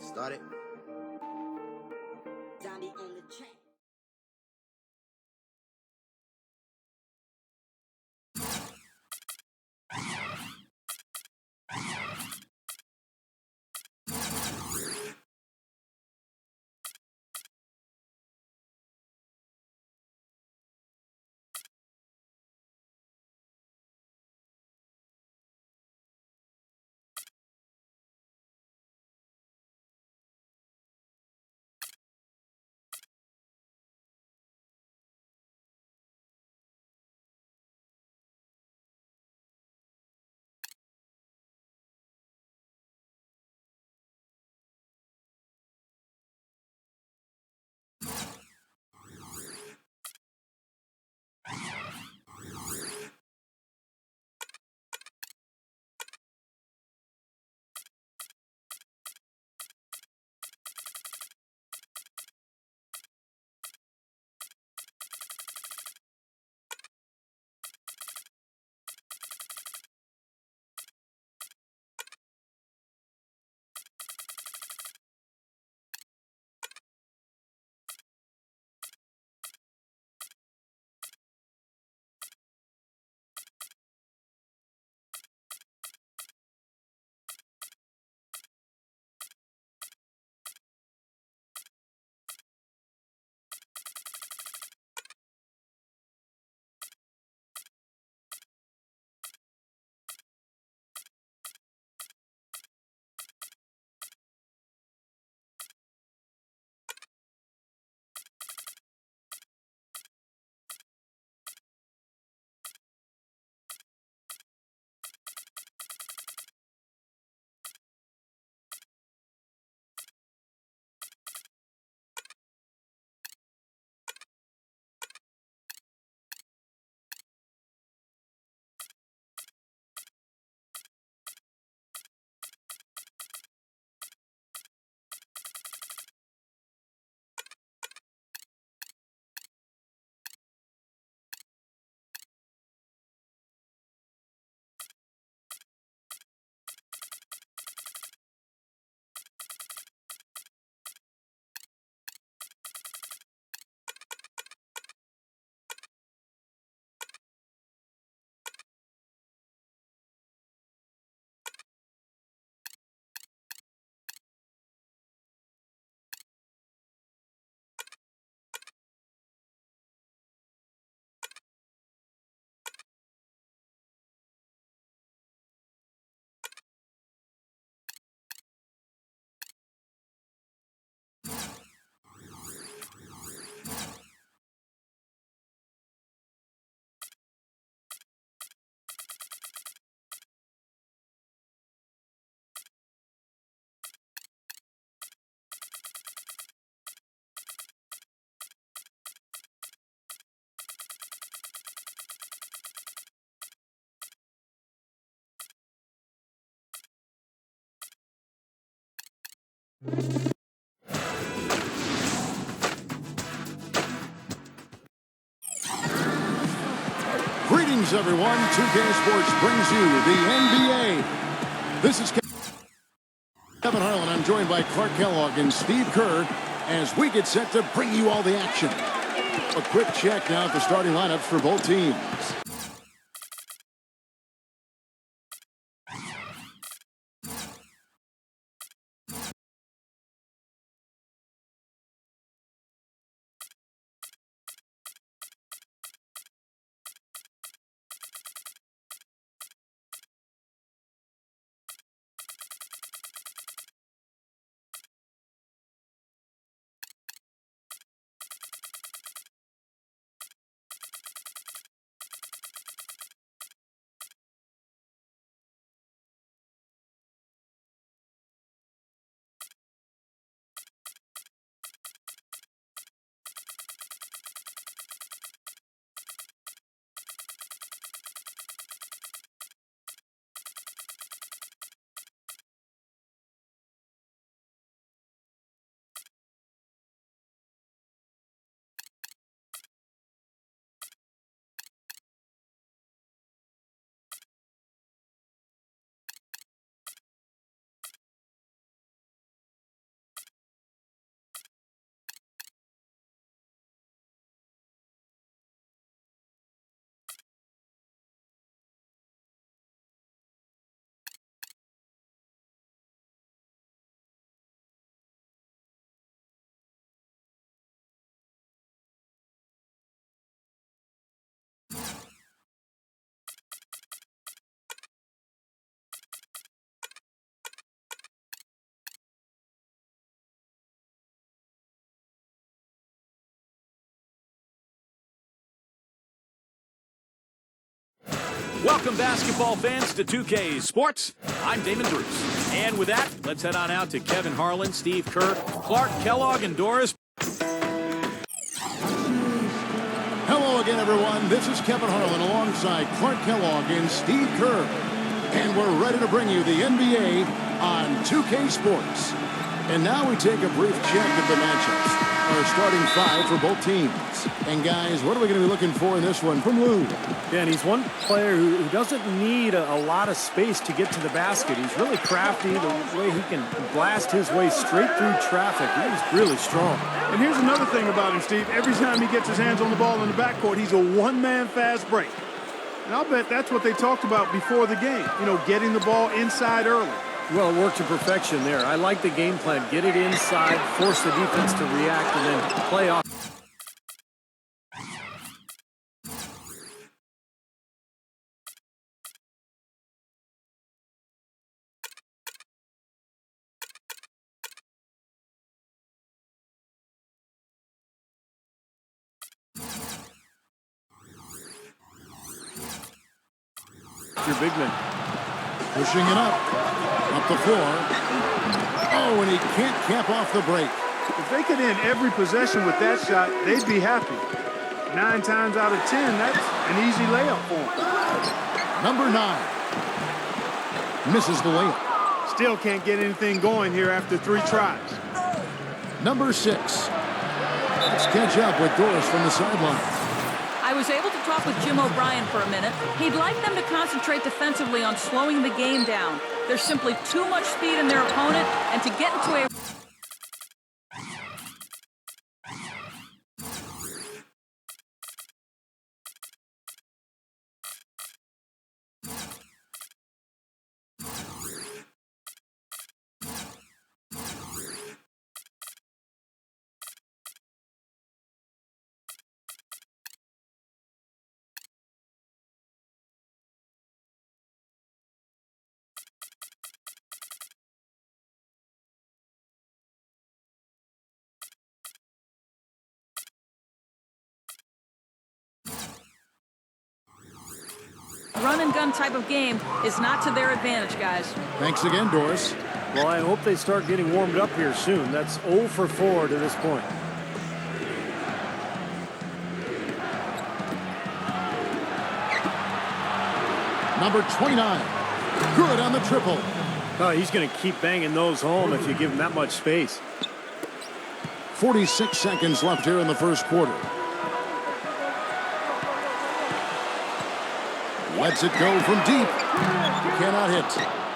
Started. Zombie on the track. Greetings, everyone. 2K Sports brings you the NBA. This is Kevin Harlan. I'm joined by Clark Kellogg and Steve Kerr as we get set to bring you all the action. A quick check now at the starting lineups for both teams. Welcome, basketball fans, to 2K Sports. I'm Damon Bruce. And with that, let's head on out to Kevin Harlan, Steve Kerr, Clark Kellogg, and Doris. Hello again, everyone. This is Kevin Harlan alongside Clark Kellogg and Steve Kerr. And we're ready to bring you the NBA on 2K Sports. And now we take a brief check of the matchups. Our starting five for both teams. And guys, what are we going to be looking for in this one from Lou? Yeah, and he's one player who doesn't need a lot of space to get to the basket. He's really crafty. The way he can blast his way straight through traffic, he's really strong. And here's another thing about him, Steve. Every time he gets his hands on the ball in the backcourt, he's a one-man fast break. And I'll bet that's what they talked about before the game. You know, getting the ball inside early. Well, it worked to perfection there. I like the game plan. Get it inside, force the defense to react, and then play off. Your big man. Pushing it up the floor. Oh, and he can't cap off the break. If they could end every possession with that shot, they'd be happy. 9 times out of 10, that's an easy layup for them. Number 9. Misses the layup. Still can't get anything going here after 3 tries. Number 6. Let's catch up with Doris from the sideline. I was able to talk with Jim O'Brien for a minute. He'd like them to concentrate defensively on slowing the game down. There's simply too much speed in their opponent, and to get into a... run-and-gun type of game is not to their advantage, guys. Thanks again, Doris. Well, I hope they start getting warmed up here soon. That's 0 for 4 to this point. Number 29. Good on the triple. Oh, he's going to keep banging those home if you give him that much space. 46 seconds left here in the first quarter. Lets it go from deep. Cannot hit.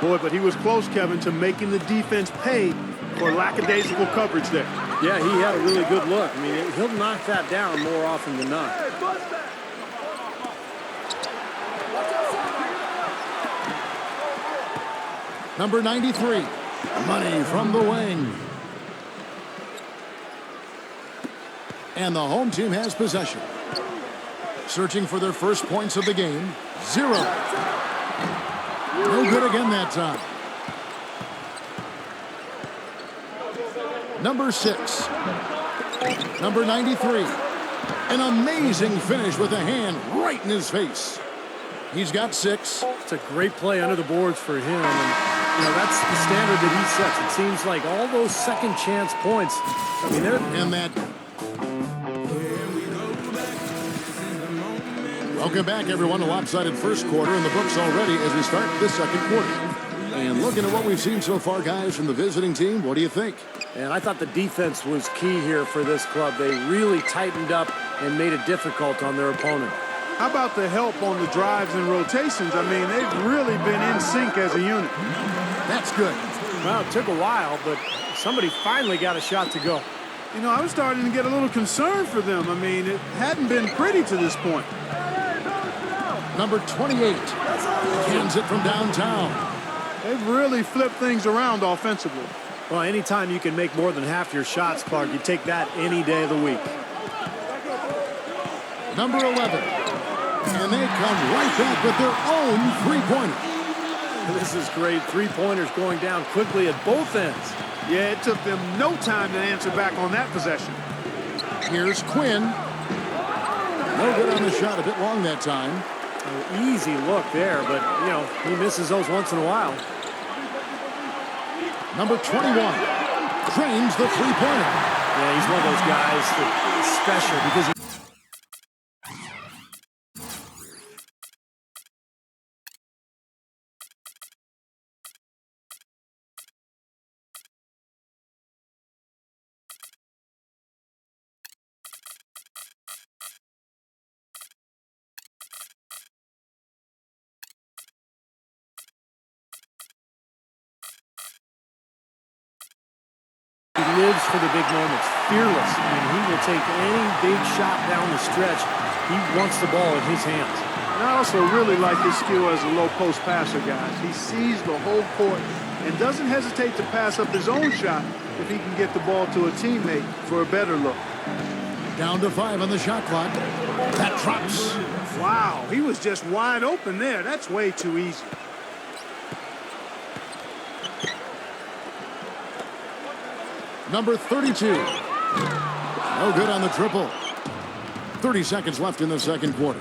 Boy, but he was close, Kevin, to making the defense pay for lackadaisical coverage there. Yeah, he had a really good look. I mean, he'll knock that down more often than not. Number 93. Money from the wing. And the home team has possession. Searching for their first points of the game. 0. No good again that time. Number 6. Number 93. An amazing finish with a hand right in his face. He's got 6. It's a great play under the boards for him. And, you know, that's the standard that he sets. It seems like all those second chance points, I mean, they're... And that... Welcome back, everyone. A lopsided first quarter in the books already as we start this second quarter. And looking at what we've seen so far, guys, from the visiting team, what do you think? And I thought the defense was key here for this club. They really tightened up and made it difficult on their opponent. How about the help on the drives and rotations? I mean, they've really been in sync as a unit. That's good. Well, it took a while, but somebody finally got a shot to go. You know, I was starting to get a little concerned for them. I mean, it hadn't been pretty to this point. Number 28. Cans it from downtown. They've really flipped things around offensively. Well, anytime you can make more than half your shots, Clark, you take that any day of the week. Number 11. And they come right back with their own three-pointer. This is great. Three-pointers going down quickly at both ends. Yeah, it took them no time to answer back on that possession. Here's Quinn. No good on the shot, a bit long that time. Easy look there, but, you know, he misses those once in a while. Number 21 drains the three-pointer. Yeah, he's one of those guys that's special because he lives for the big moments, fearless. I mean, he will take any big shot down the stretch. He wants the ball in his hands. And I also really like his skill as a low-post passer, guys. He sees the whole court and doesn't hesitate to pass up his own shot if he can get the ball to a teammate for a better look. Down to 5 on the shot clock. That drops. Wow, he was just wide open there. That's way too easy. Number 32. No good on the triple. 30 seconds left in the second quarter.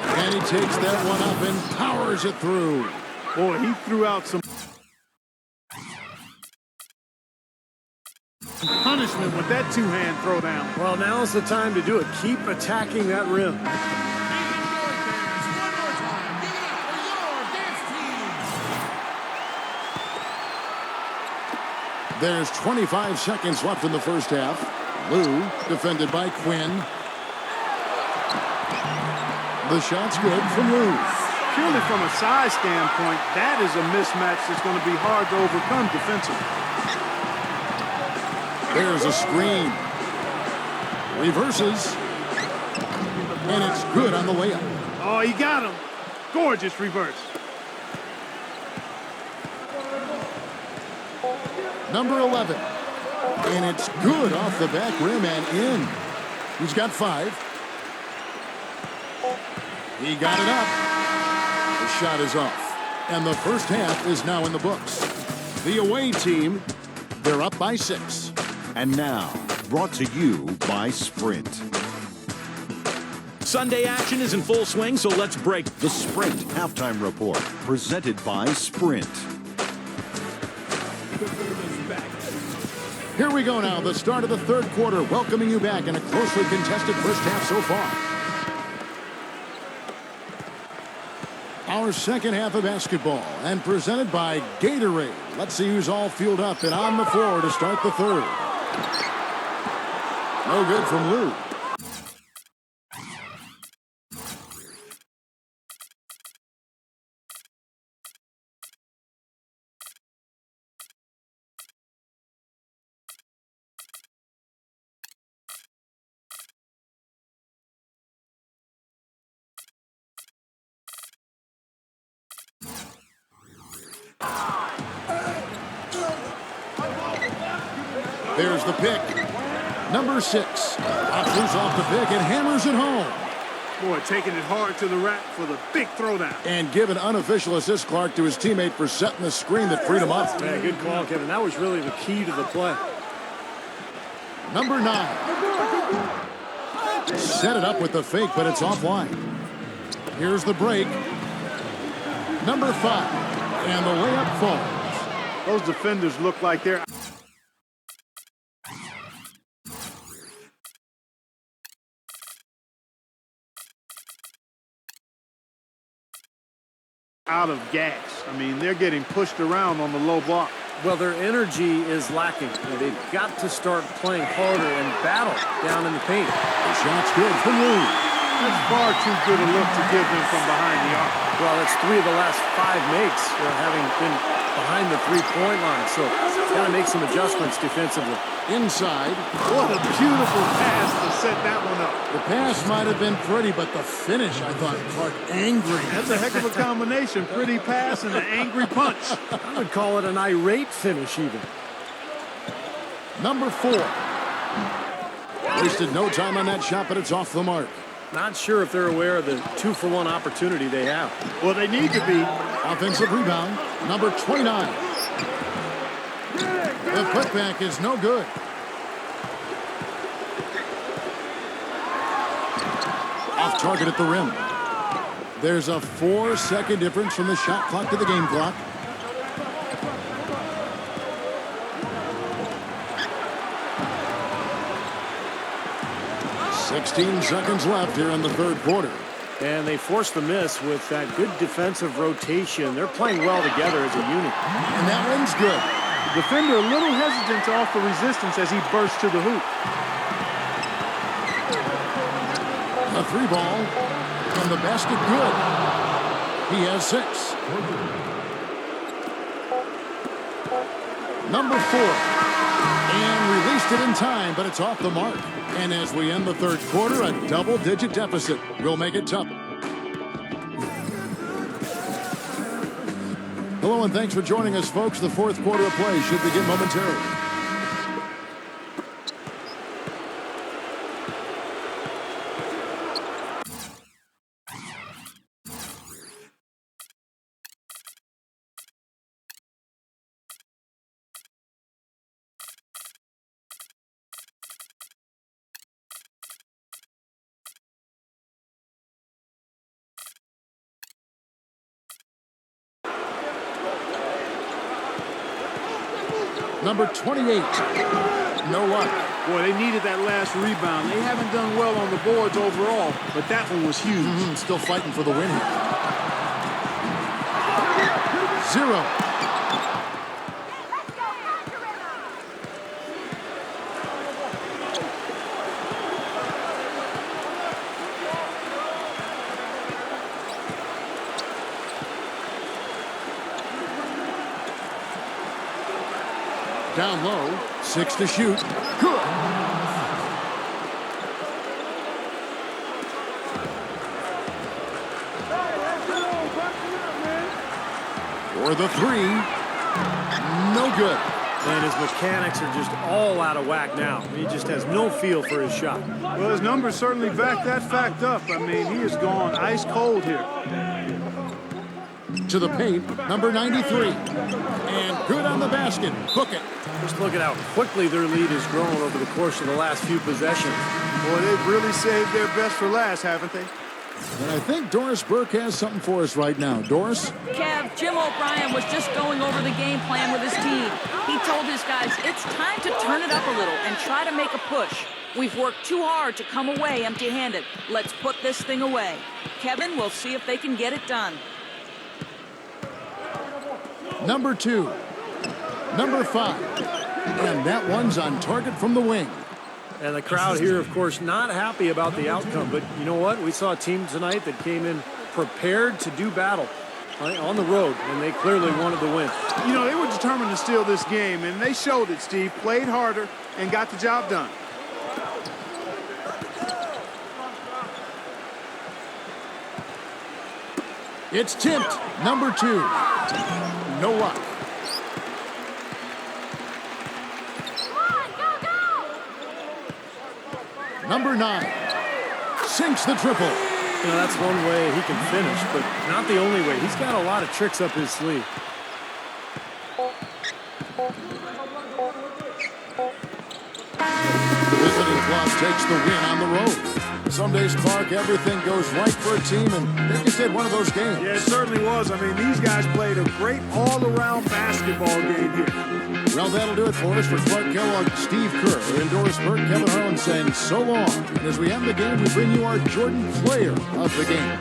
And he takes that one up and powers it through. Boy, he threw out some punishment with that two-hand throwdown. Well, now's the time to do it. Keep attacking that rim. There's 25 seconds left in the first half. Lou, defended by Quinn. The shot's good from Lou. Purely from a size standpoint, that is a mismatch that's going to be hard to overcome defensively. There's a screen. Reverses. And it's good on the layup. Oh, he got him. Gorgeous reverse. Number 11. And it's good off the back rim and in. He's got 5. He got it up. The shot is off. And the first half is now in the books. The away team, they're up by 6. And now, brought to you by Sprint. Sunday action is in full swing, so let's break The Sprint Halftime Report, presented by Sprint. Here we go now, the start of the third quarter, welcoming you back in a closely contested first half so far. Our second half of basketball, and presented by Gatorade. Let's see who's all fueled up and on the floor to start the third. No good from Lou. There's the pick. Number 6. Options off the pick and hammers it home. Boy, taking it hard to the rack for the big throwdown. And give an unofficial assist, Clark, to his teammate for setting the screen that freed him up. Yeah, good call, Kevin. That was really the key to the play. Number 9. Set it up with the fake, but it's offline. Here's the break. Number 5. And the layup falls. Those defenders look like they're out of gas. I mean, they're getting pushed around on the low block. Well, their energy is lacking. They've got to start playing harder and battle down in the paint. The shot's good from Lou. That's far too good a look to give them from behind the arc. Well, it's 3 of the last 5 makes having been behind the three-point line. So it's got to make some adjustments defensively. Inside. What a beautiful pass to set that one up. The pass might have been pretty, but the finish, I thought, Clark, angry. That's a heck of a combination. Pretty pass and an angry punch. I would call it an irate finish even. Number 4. Wasted no time on that shot, but it's off the mark. Not sure if they're aware of the 2-for-1 opportunity they have. Well, they need to be. Offensive rebound, number 29. The putback is no good. Off Target at the rim. There's a 4-second difference from the shot clock to the game clock. "16 seconds left here in the third quarter." And they forced the miss with that good defensive rotation. They're playing well together as a unit. And that one's good. The defender a little hesitant to offer resistance as he bursts to the hoop. A 3-ball. And the basket good. He has 6. Number 4. And released it in time, but it's off the mark. And as we end the third quarter, a double-digit deficit will make it tough. Hello and thanks for joining us, folks. The fourth quarter of play should begin momentarily. Number 28. No luck. Boy, they needed that last rebound. They haven't done well on the boards overall, but that one was huge. Still fighting for the win here. 0. Down low, 6 to shoot. Good. For the 3. No good. And his mechanics are just all out of whack now. He just has no feel for his shot. Well, his numbers certainly back that fact up. I mean, he has gone ice cold here. To the paint, number 93. And good on the basket. Book it. Just look at how quickly their lead has grown over the course of the last few possessions. Boy, they've really saved their best for last, haven't they? And I think Doris Burke has something for us right now. Doris? Kev, Jim O'Brien was just going over the game plan with his team. He told his guys, it's time to turn it up a little and try to make a push. We've worked too hard to come away empty-handed. Let's put this thing away. Kevin, we'll see if they can get it done. Number 2. Number 5. And that one's on target from the wing. And the crowd here, of course, not happy about the outcome. But you know what? We saw a team tonight that came in prepared to do battle on the road, and they clearly wanted to win. You know, they were determined to steal this game, and they showed it, Steve. Played harder and got the job done. It's tipped. Number 2. No luck. Number 9. Sinks the triple. You know, that's one way he can finish, but not the only way. He's got a lot of tricks up his sleeve. The visiting club takes the win on the road. Some days, Clark, everything goes right for a team, and they just had one of those games. Yeah, it certainly was. I mean, these guys played a great all-around basketball game here. Well, that'll do it for us. For Clark Kellogg, Steve Kerr, and Doris Burke, Kevin Harlan saying so long. And as we end the game, we bring you our Jordan Player of the Game.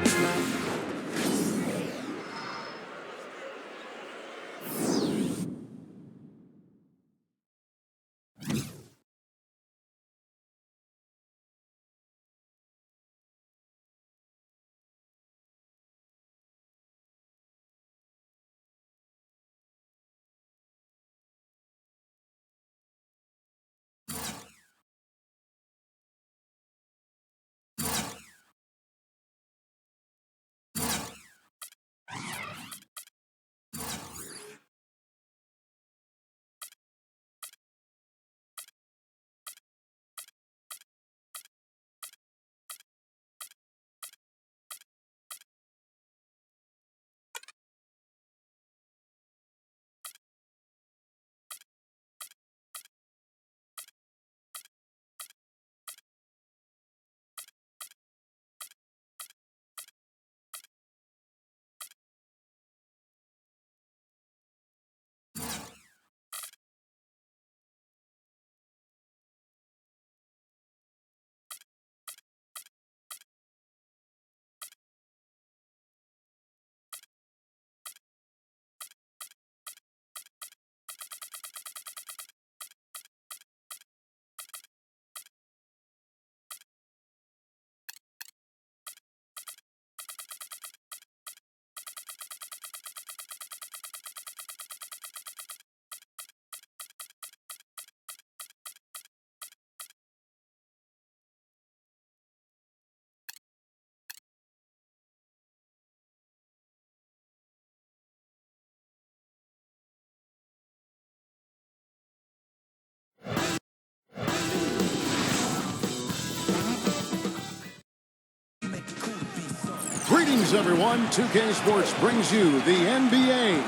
Greetings, everyone. 2K Sports brings you the NBA.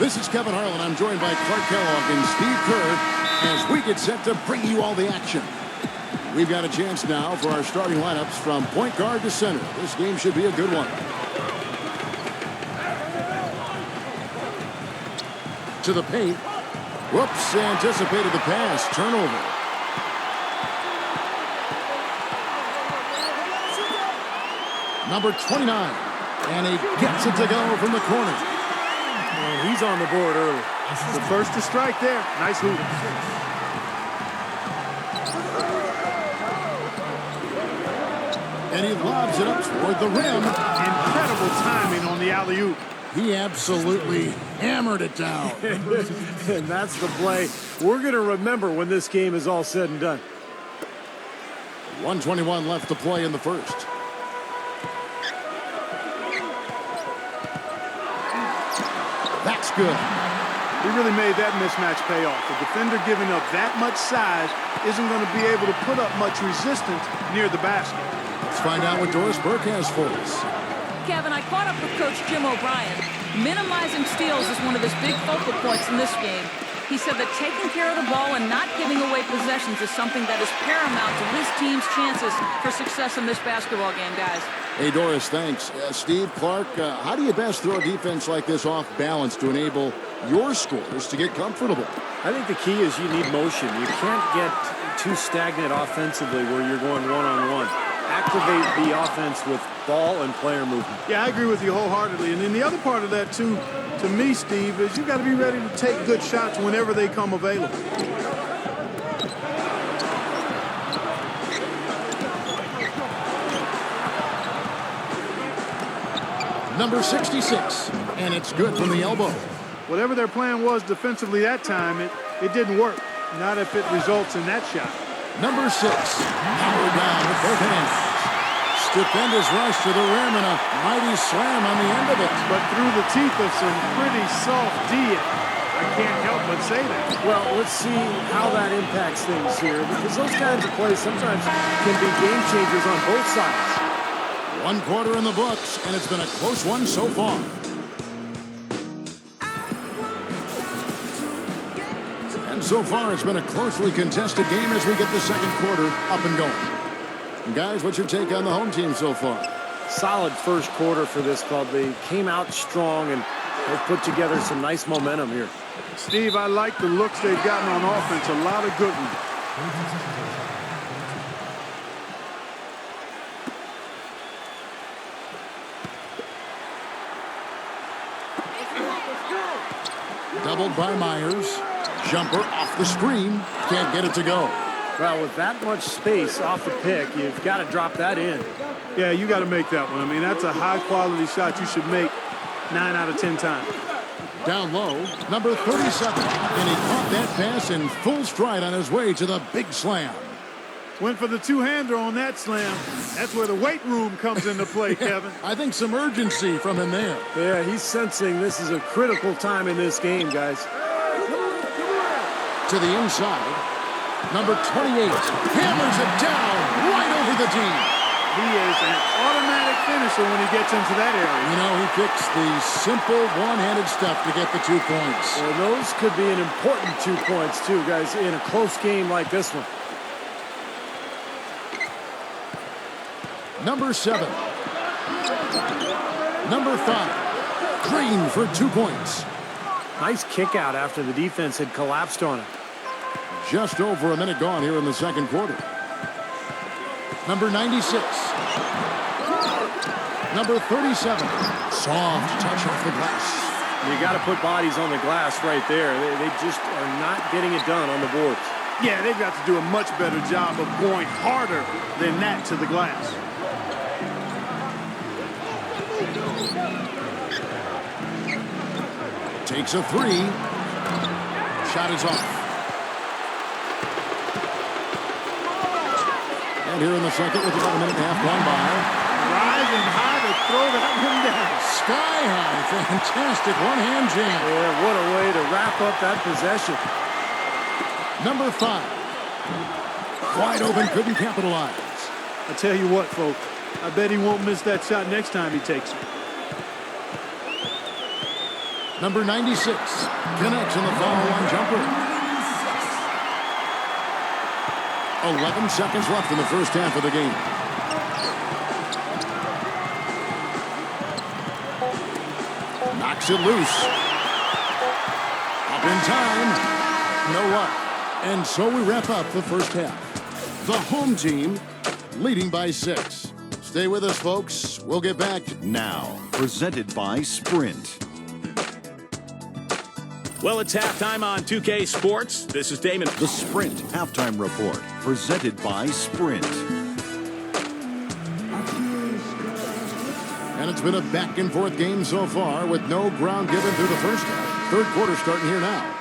This is Kevin Harlan. I'm joined by Clark Kellogg and Steve Kerr as we get set to bring you all the action. We've got a chance now for our starting lineups from point guard to center. This game should be a good one. To the paint. Whoops, anticipated the pass. Turnover. Number 29. And he gets it to go from the corner. And he's on the board early. The first to strike there. Nice hoop. And he lobs it up toward the rim. Incredible timing on the alley-oop. He absolutely hammered it down. And that's the play we're going to remember when this game is all said and done. 1:21 left to play in the first. That's good. He really made that mismatch pay off. The defender giving up that much size isn't going to be able to put up much resistance near the basket. Let's find out what Doris Burke has for us. Kevin, I caught up with Coach Jim O'Brien. Minimizing steals is one of his big focal points in this game. He said that taking care of the ball and not giving away possessions is something that is paramount to his team's chances for success in this basketball game, guys. Hey, Doris, thanks. Steve, Clark, how do you best throw a defense like this off balance to enable your scorers to get comfortable? I think the key is you need motion. You can't get too stagnant offensively where you're going one-on-one. Activate the offense with ball and player movement. Yeah, I agree with you wholeheartedly. And then the other part of that, too, to me, Steve, is you got to be ready to take good shots whenever they come available. Number 66, and it's good from the elbow. Whatever their plan was defensively that time, it didn't work. Not if it results in that shot. Number 6, powered down with both hands. Stupendous rush to the rim and a mighty slam on the end of it. But through the teeth of some pretty soft D, I can't help but say that. Well, let's see how that impacts things here, because those kinds of plays sometimes can be game changers on both sides. 1 quarter in the books, and it's been a close one so far. And so far, it's been a closely contested game as we get the second quarter up and going. And guys, what's your take on the home team so far? Solid first quarter for this club. They came out strong and they've put together some nice momentum here. Steve, I like the looks they've gotten on offense. A lot of good ones. Doubled by Myers. Jumper off the screen. Can't get it to go. Well, with that much space off the pick, you've got to drop that in. Yeah, you got to make that one. I mean, that's a high-quality shot you should make 9 out of 10 times. Down low, number 37. And he caught that pass in full stride on his way to the big slam. Went for the two-hander on that slam. That's where the weight room comes into play, Kevin. I think some urgency from him there. Yeah, he's sensing this is a critical time in this game, guys. To the inside. Number 28 hammers it down right over the D. He is an automatic finisher when he gets into that area. You know, he picks the simple one-handed stuff to get the 2 points. Well, those could be an important 2 points, too, guys, in a close game like this one. Number 7. Number 5. Green for 2 points. Nice kick out after the defense had collapsed on it. Just over a minute gone here in the second quarter. Number 96. Number 37. Soft touch off the glass. You got to put bodies on the glass right there. They just are not getting it done on the boards. Yeah, they've got to do a much better job of going harder than that to the glass. Takes a 3. Shot is off. And here in the second with about a minute and a half gone by. Rising high to throw that one down. Sky high. Fantastic one-hand jam. Yeah, what a way to wrap up that possession. Number 5. Wide open, couldn't capitalize. I tell you what, folks, I bet he won't miss that shot next time he takes it. Number 96 connects on the follow-on jumper. 11 seconds left in the first half of the game. Knocks it loose. Up in time. No luck. And so we wrap up the first half. The home team leading by 6. Stay with us, folks. We'll get back Now, presented by Sprint. Well, it's halftime on 2K Sports. This is Damon. The Sprint Halftime Report, presented by Sprint. And it's been a back-and-forth game so far with no ground given through the first half. Third quarter starting here now.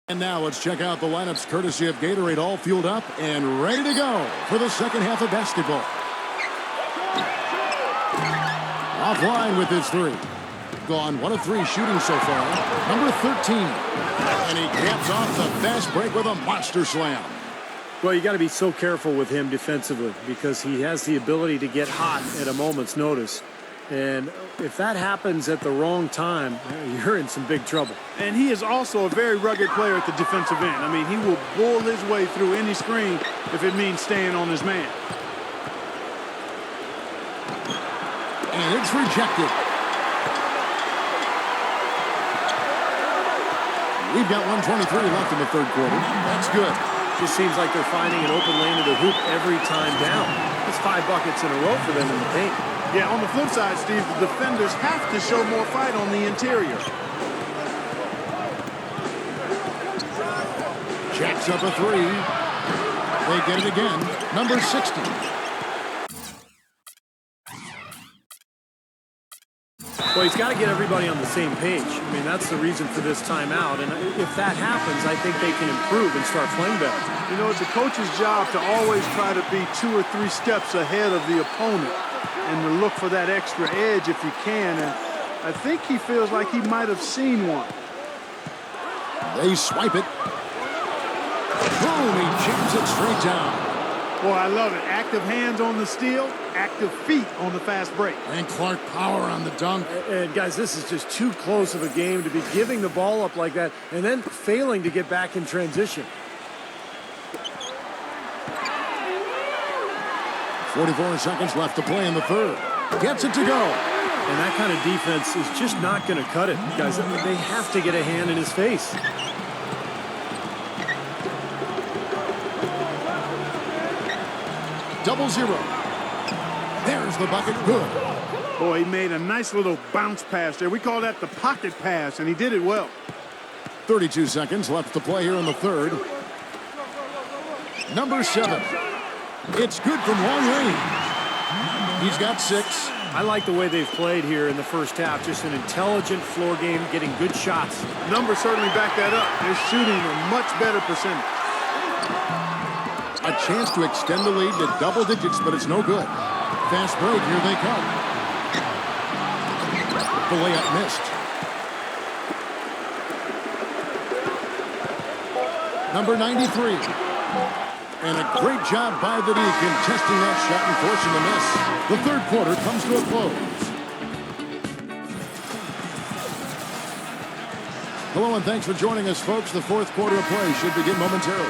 And now let's check out the lineups courtesy of Gatorade, all fueled up and ready to go for the second half of basketball. Offline with his 3. Gone 1 of 3 shooting so far. Number 13. And he caps off the fast break with a monster slam. Well, you got to be so careful with him defensively because he has the ability to get hot at a moment's notice. And if that happens at the wrong time, you're in some big trouble. And he is also a very rugged player at the defensive end. I mean, he will bull his way through any screen if it means staying on his man. And it's rejected. We've got 1:23 left in the third quarter. That's good. Just seems like they're finding an open lane to the hoop every time down. It's 5 buckets in a row for them in the paint. Yeah, on the flip side, Steve, the defenders have to show more fight on the interior. Jacks up a 3. They get it again. Number 60. Well, he's got to get everybody on the same page. I mean, that's the reason for this timeout. And if that happens, I think they can improve and start playing better. You know, it's a coach's job to always try to be 2 or 3 steps ahead of the opponent and to look for that extra edge if you can. And I think he feels like he might have seen one. They swipe it. Boom, he jams it straight down. Boy, I love it. Active hands on the steal, active feet on the fast break. And Clark power on the dunk. And guys, this is just too close of a game to be giving the ball up like that and then failing to get back in transition. 44 seconds left to play in the third. Gets it to go. And that kind of defense is just not going to cut it. Guys, they have to get a hand in his face. Double 0. There's the bucket. Good. Boy, he made a nice little bounce pass there. We call that the pocket pass, and he did it well. 32 seconds left to play here in the third. Number 7. It's good from long range. He's got 6. I like the way they've played here in the first half. Just an intelligent floor game, getting good shots. Numbers certainly back that up. They're shooting a much better percentage. A chance to extend the lead to double digits, but it's no good. Fast break, here they come. The layup missed. Number 93. And a great job by the D contesting that shot and forcing the miss. The third quarter comes to a close. Hello and thanks for joining us, folks. The fourth quarter of play should begin momentarily.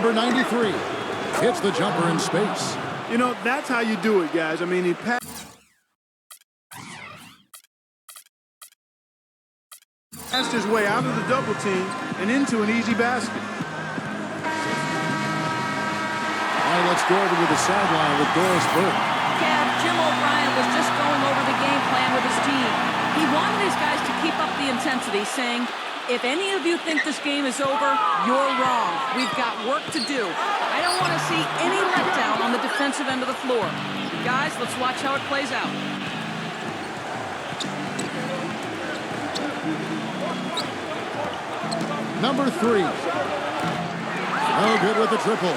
Number 93 hits the jumper in space. You know, that's how you do it, guys. I mean, he passed his way out of the double team and into an easy basket. All right, let's go over to the sideline with Doris Burke. Kev, Jim O'Brien was just going over the game plan with his team. He wanted his guys to keep up the intensity, saying, if any of you think this game is over, you're wrong. We've got work to do. I don't want to see any letdown on the defensive end of the floor. Guys, let's watch how it plays out. Number 3. No good with the triple.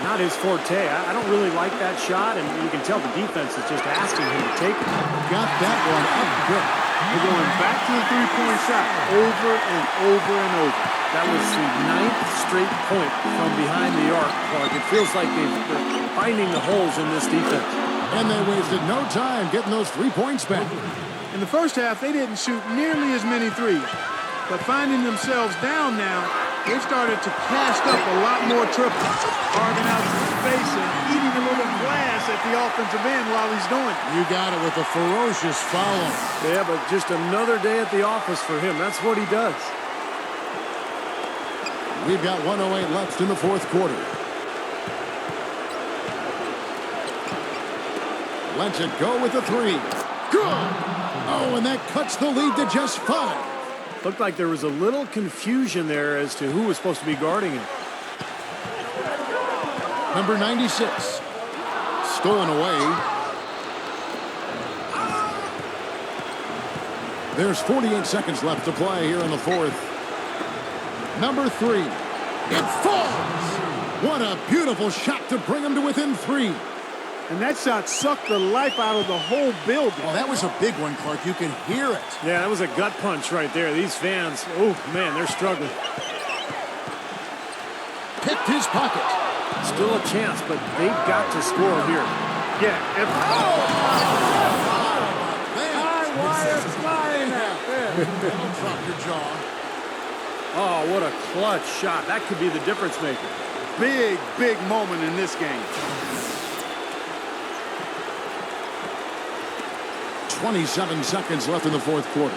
Not his forte. I don't really like that shot, and you can tell the defense is just asking him to take it. Got that one up quick. They're going back to the three-point shot over and over and over. That was the 9th straight point from behind the arc, Clark. It feels like they're finding the holes in this defense. And they wasted no time getting those 3 points back. In the first half, they didn't shoot nearly as many threes. But finding themselves down now, they started to cast up a lot more triples, carving out some space and eating a little glass at the offensive end while he's doing it. You got it with a ferocious foul. Yeah, but just another day at the office for him. That's what he does. We've got 1:08 left in the fourth quarter. Lets it go with the 3. Good! Oh, and that cuts the lead to just 5. Looked like there was a little confusion there as to who was supposed to be guarding him. Number 96. Stolen away. There's 48 seconds left to play here in the fourth. Number 3. It falls! What a beautiful shot to bring him to within 3. And that shot sucked the life out of the whole building. Oh, that was a big one, Clark. You can hear it. Yeah, that was a gut punch right there. These fans, oh, man, they're struggling. Picked his pocket. Still a chance, but they've got to score here. Yeah. High wire flying out there. Don't drop your jaw. Oh, what a clutch shot. That could be the difference maker. Big, big moment in this game. 27 seconds left in the fourth quarter.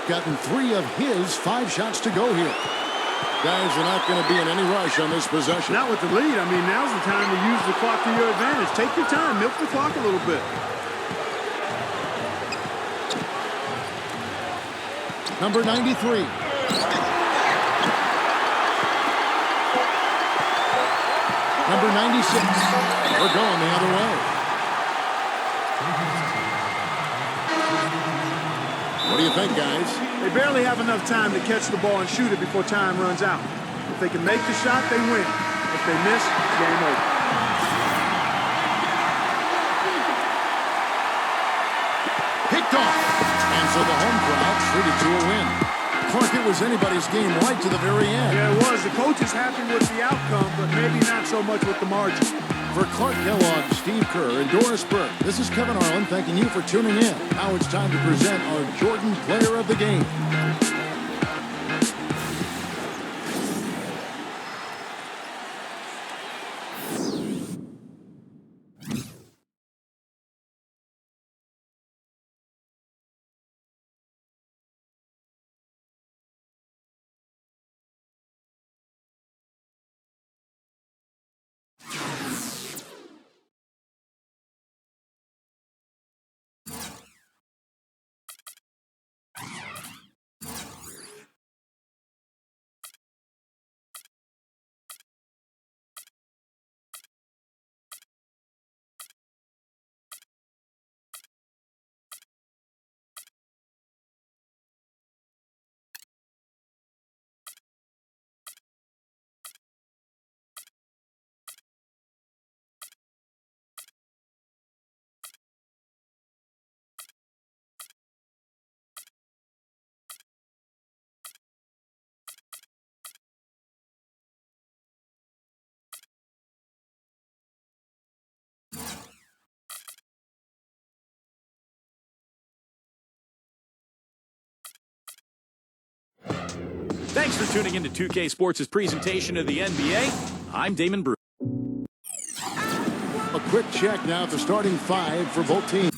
Gotten 3 of his 5 shots to go here. Guys are not going to be in any rush on this possession. Not with the lead. I mean, now's the time to use the clock to your advantage. Take your time. Milk the clock a little bit. Number 93. Number 96. We're going the other way. What do you think, guys? They barely have enough time to catch the ball and shoot it before time runs out. If they can make the shot, they win. If they miss, game over. Picked off. And so the home crowd treated to a win. Clark, it was anybody's game right to the very end. Yeah, it was. The coach is happy with the outcome, but maybe not so much with the margin. For Clark Kellogg, Steve Kerr, and Doris Burke, this is Kevin Harlan thanking you for tuning in. Now it's time to present our Jordan Player of the Game. Thanks for tuning in to 2K Sports' presentation of the NBA. I'm Damon Bruce. A quick check now at the starting five for both teams.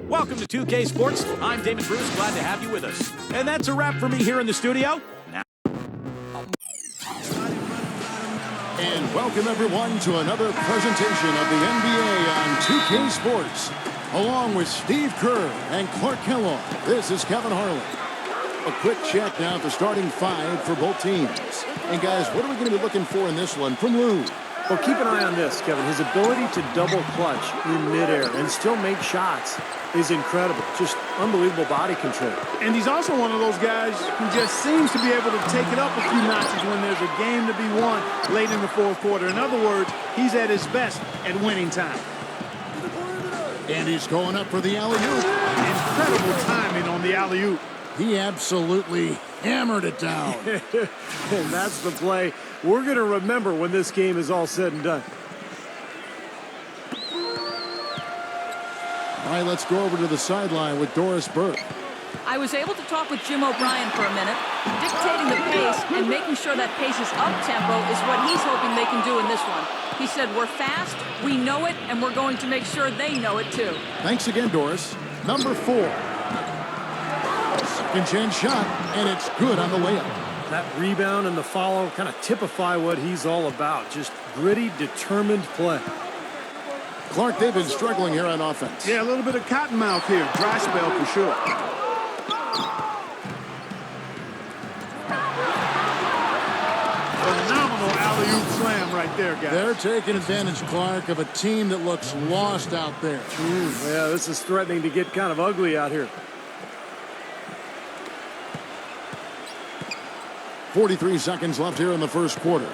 Welcome to 2K Sports. I'm Damon Bruce. Glad to have you with us. And that's a wrap for me here in the studio. Now. And welcome everyone to another presentation of the NBA on 2K Sports. Along with Steve Kerr and Clark Kellogg, this is Kevin Harlan. A quick check now at the starting five for both teams. And guys, what are we going to be looking for in this one from Lou? Well, keep an eye on this, Kevin. His ability to double clutch in midair and still make shots is incredible. Just unbelievable body control. And he's also one of those guys who just seems to be able to take it up a few notches when there's a game to be won late in the fourth quarter. In other words, he's at his best at winning time. And he's going up for the alley-oop. Incredible timing on the alley-oop. He absolutely hammered it down. And that's the play we're going to remember when this game is all said and done. All right, let's go over to the sideline with Doris Burke. I was able to talk with Jim O'Brien for a minute. Dictating the pace and making sure that pace is up-tempo is what he's hoping they can do in this one. He said, we're fast, we know it, and we're going to make sure they know it too. Thanks again, Doris. Number 4. Second chance shot, and it's good on the layup. That rebound and the follow kind of typify what he's all about. Just gritty, determined play. Clark, they've been struggling here on offense. Yeah, a little bit of cotton mouth here. Dry spell for sure. Phenomenal alley-oop slam right there, guys. They're taking advantage, Clark, of a team that looks lost out there. Yeah, this is threatening to get kind of ugly out here. 43 seconds left here in the first quarter.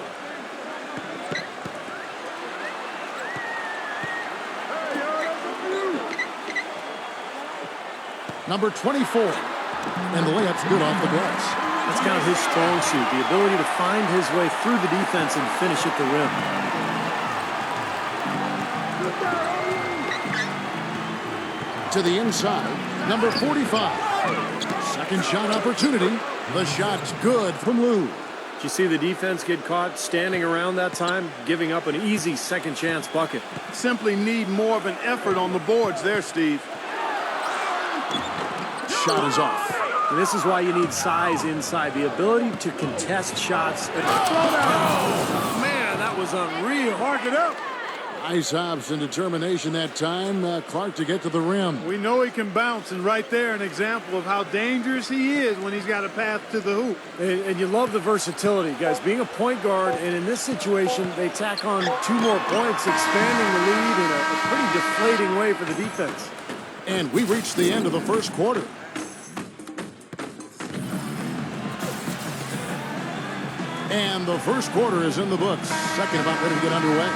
Number 24. And the layup's good off the glass. That's kind of his strong suit, the ability to find his way through the defense and finish at the rim. To the inside, number 45. Second shot opportunity. The shot's good from Lou. Did you see the defense get caught standing around that time, giving up an easy second chance bucket? Simply need more of an effort on the boards there, Steve. Shot is off. And this is why you need size inside, the ability to contest shots. Oh, man, that was unreal. Mark it up. Nice hops and determination that time. Clark to get to the rim. We know he can bounce, and right there an example of how dangerous he is when he's got a path to the hoop. And you love the versatility, guys. Being a point guard, and in this situation, they tack on 2 more points, expanding the lead in a pretty deflating way for the defense. And we reached the end of the first quarter. And the first quarter is in the books. Second about ready to get underway.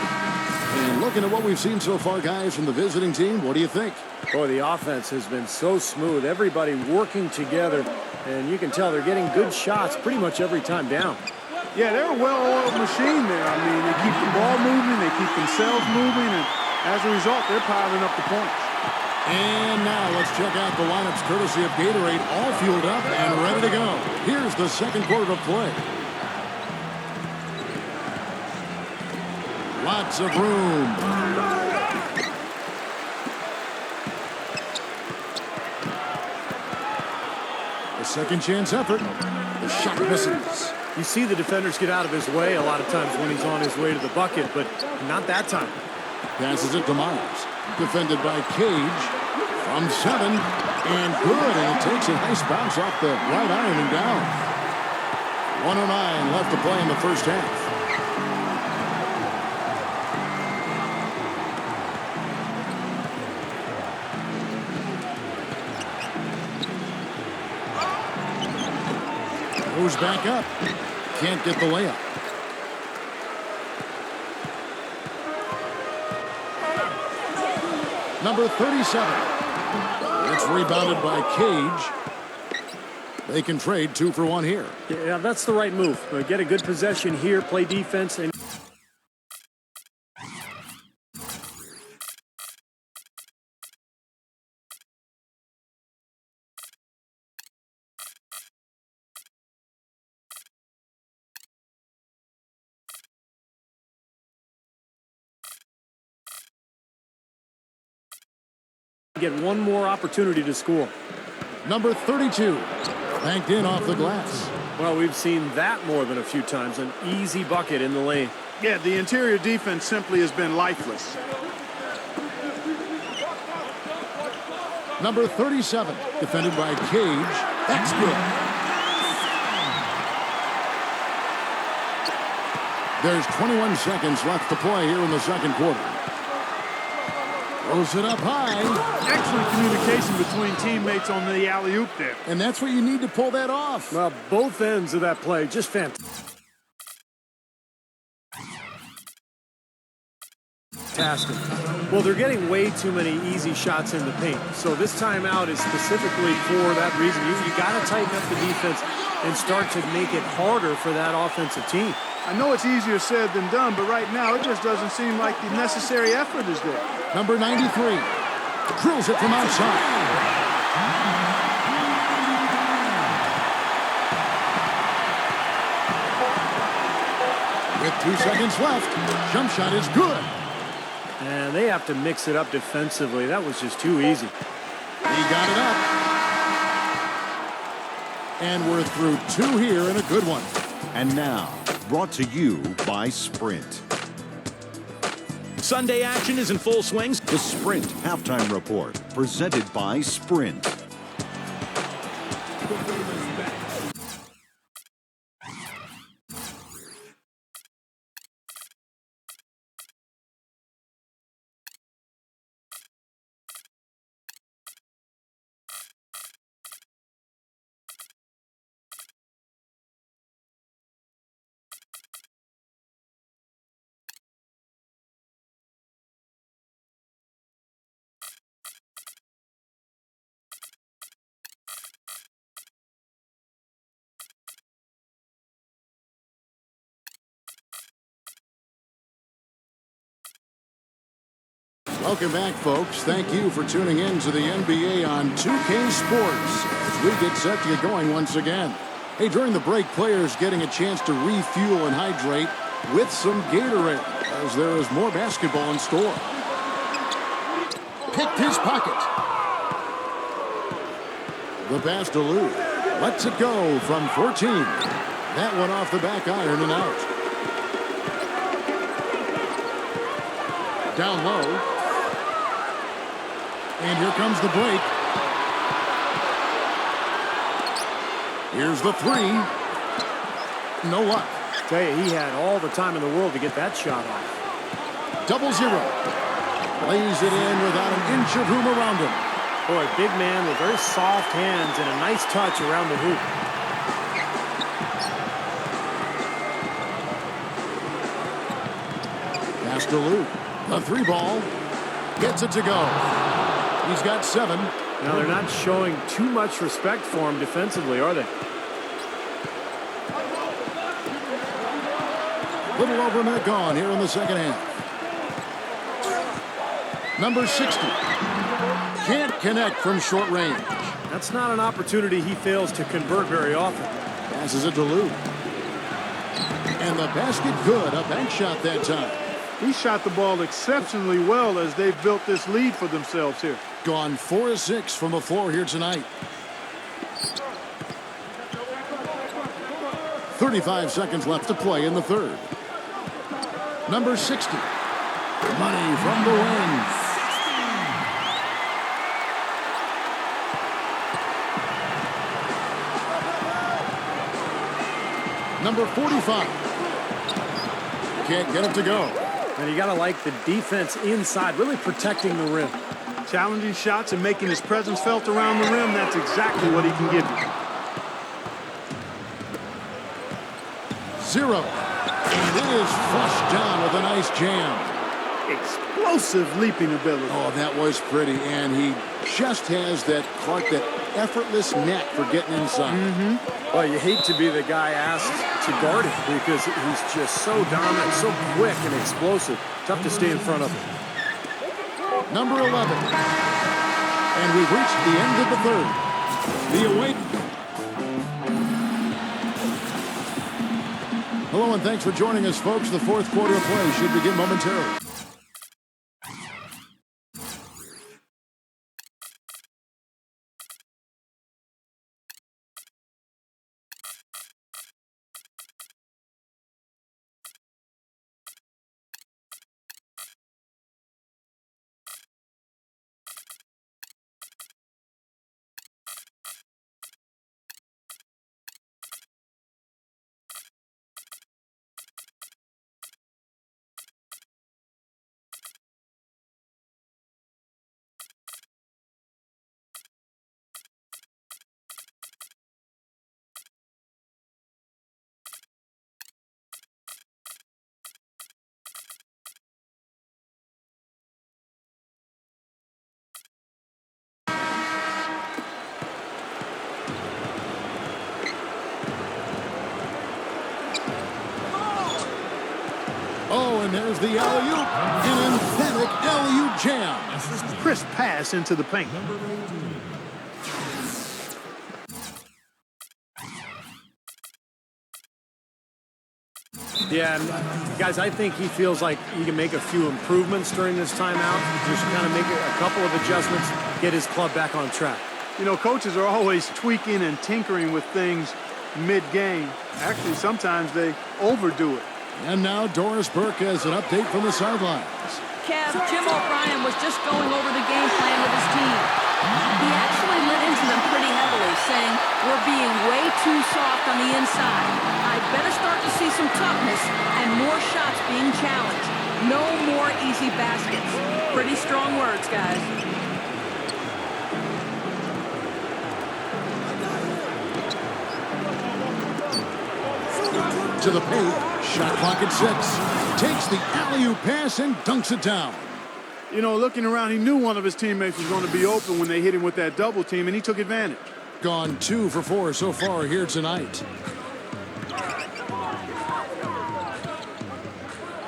And looking at what we've seen so far, guys, from the visiting team, what do you think? Boy, the offense has been so smooth. Everybody working together, and you can tell they're getting good shots pretty much every time down. Yeah, they're a well-oiled machine there. I mean, they keep the ball moving, they keep themselves moving, and as a result, they're piling up the points. And now let's check out the lineups courtesy of Gatorade, all fueled up and ready to go. Here's the second quarter of play. Lots of room. A second chance effort. The shot misses. You see the defenders get out of his way a lot of times when he's on his way to the bucket, but not that time. Passes it to Myers. Defended by Cage. From 7. And good. And it takes a nice bounce off the right iron and down. 1:09 left to play in the first half. Moves back up. Can't get the layup. Number 37. It's rebounded by Cage. They can trade 2 for 1 here. Yeah, that's the right move. Get a good possession here, play defense, and get one more opportunity to score. Number 32. Banked in off the glass. Well, we've seen that more than a few times. An easy bucket in the lane. Yeah, the interior defense simply has been lifeless. Number 37. Defended by Cage. That's good. There's 21 seconds left to play here in the second quarter. Throws it up high. Excellent communication between teammates on the alley-oop there. And that's what you need to pull that off. Well, both ends of that play, just fantastic. Well, they're getting way too many easy shots in the paint. So this timeout is specifically for that reason. You got to tighten up the defense and start to make it harder for that offensive team. I know it's easier said than done, but right now it just doesn't seem like the necessary effort is there. Number 93 drills it from outside. With 2 seconds left, jump shot is good. And they have to mix it up defensively. That was just too easy. He got it up. And we're through 2 here and a good one. And now, brought to you by Sprint. Sunday action is in full swing. The Sprint Halftime Report, presented by Sprint. Welcome back, folks. Thank you for tuning in to the NBA on 2K Sports as we get set to get going once again. Hey, during the break, players getting a chance to refuel and hydrate with some Gatorade as there is more basketball in store. Picked his pocket. The pass to Lou. Lets it go from 14. That one off the back iron and out. Down low. And here comes the break. Here's the 3. No luck. Tell you, he had all the time in the world to get that shot off. 0-0. Lays it in without an inch of room around him. Boy, big man with very soft hands and a nice touch around the hoop. Pass to Lou. The 3 ball. Gets it to go. He's got 7. Now, they're not showing too much respect for him defensively, are they? Little over a minute gone here in the second half. Number 60. Can't connect from short range. That's not an opportunity he fails to convert very often. Passes it to Lou. And the basket good. A bank shot that time. He shot the ball exceptionally well as they've built this lead for themselves here. Gone 4 of 6 from the floor here tonight. 35 seconds left to play in the third. Number 60. Money from the wing. Number 45. Can't get it to go. And you got to like the defense inside, really protecting the rim. Challenging shots and making his presence felt around the rim, that's exactly what he can give you. 0. And it is flushed down with a nice jam. Explosive leaping ability. Oh, that was pretty. And he just has that, Clark, that effortless knack for getting inside. Well, you hate to be the guy asked to guard him because he's just so dominant, so quick and explosive. Tough to stay in front of him. Number 11. And we've reached the end of the third. The away. Hello and thanks for joining us, folks. The fourth quarter of play should begin momentarily. Oh, and there's the alley-oop. An emphatic alley-oop jam. Crisp pass into the paint. Yeah, and guys, I think he feels like he can make a few improvements during this timeout. Just kind of make a couple of adjustments, get his club back on track. You know, coaches are always tweaking and tinkering with things mid-game. Actually, sometimes they overdo it. And now Doris Burke has an update from the sidelines. Kev, Jim O'Brien was just going over the game plan with his team. He actually lit into them pretty heavily, saying, we're being way too soft on the inside. I'd better start to see some toughness and more shots being challenged. No more easy baskets. Pretty strong words, guys. To the paint, shot clock at 6. Takes the alley-oop pass and dunks it down. You know, looking around, he knew one of his teammates was going to be open when they hit him with that double team, and he took advantage. Gone 2 for 4 so far here tonight.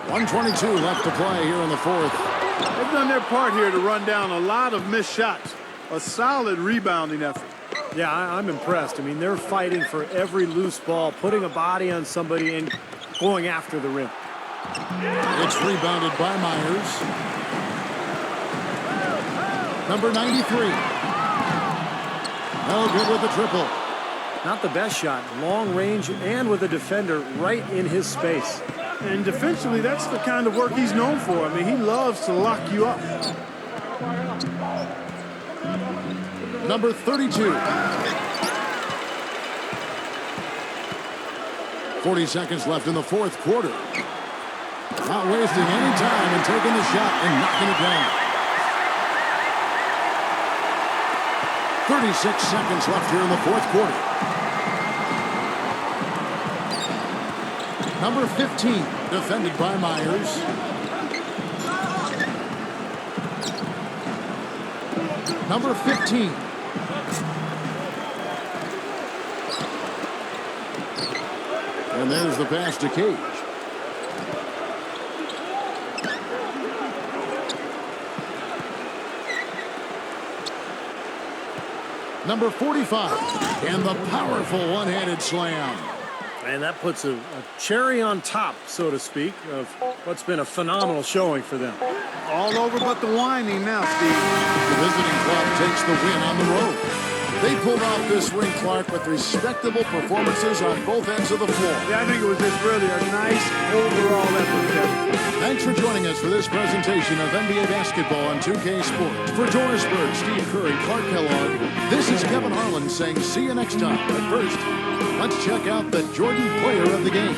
1:22 left to play here in the fourth. They've done their part here to run down a lot of missed shots. A solid rebounding effort. Yeah, I'm impressed. I mean, they're fighting for every loose ball, putting a body on somebody and going after the rim. It's rebounded by Myers. Number 93. No good with the triple. Not the best shot. Long range and with a defender right in his space. And defensively, that's the kind of work he's known for. I mean, he loves to lock you up. Number 32. 40 seconds left in the fourth quarter. Not wasting any time and taking the shot and knocking it down. 36 seconds left here in the fourth quarter. Number 15, defended by Myers. Number 15. And there's the pass to Cage. Number 45. And the powerful one-handed slam. And that puts a cherry on top, so to speak, of what's been a phenomenal showing for them. All over but the whining now, Steve. The visiting club takes the win on the road. They pulled off this win, Clark, with respectable performances on both ends of the floor. Yeah, I think it was just really a nice overall effort, Kevin. Thanks for joining us for this presentation of NBA basketball on 2K Sports. For Doris Burke, Steve Kerr, and Clark Kellogg, this is Kevin Harlan saying see you next time. But first, let's check out the Jordan player of the game.